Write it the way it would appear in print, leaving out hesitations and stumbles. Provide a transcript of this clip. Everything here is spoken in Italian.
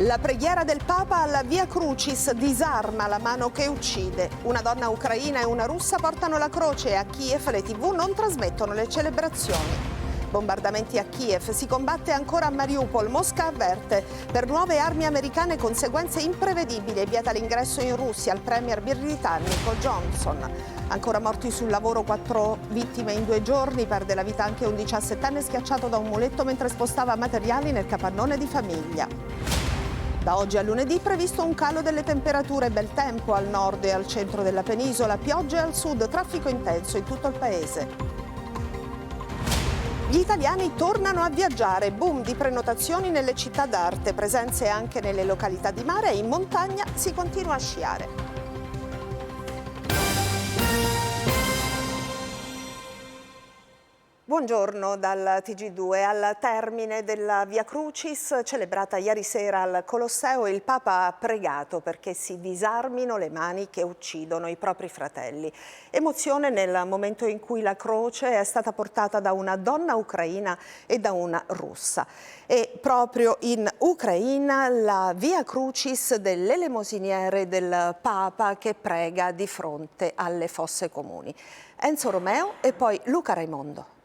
La preghiera del Papa alla Via Crucis disarma la mano che uccide. Una donna ucraina e una russa portano la croce e a Kiev le TV non trasmettono le celebrazioni. Bombardamenti a Kiev, si combatte ancora a Mariupol, Mosca avverte. Per nuove armi americane conseguenze imprevedibili e vieta l'ingresso in Russia al premier britannico Johnson. Ancora morti sul lavoro, 4 vittime in 2 giorni, perde la vita anche un 17enne schiacciato da un muletto mentre spostava materiali nel capannone di famiglia. Da oggi a lunedì previsto un calo delle temperature, bel tempo al nord e al centro della penisola, piogge al sud, traffico intenso in tutto il paese. Gli italiani tornano a viaggiare, boom di prenotazioni nelle città d'arte, presenze anche nelle località di mare e in montagna si continua a sciare. Buongiorno dal TG2. Al termine della Via Crucis, celebrata ieri sera al Colosseo, il Papa ha pregato perché si disarmino le mani che uccidono i propri fratelli. Emozione nel momento in cui la croce è stata portata da una donna ucraina e da una russa. E proprio in Ucraina la Via Crucis dell'elemosiniere del Papa che prega di fronte alle fosse comuni. Enzo Romeo e poi Luca Raimondo.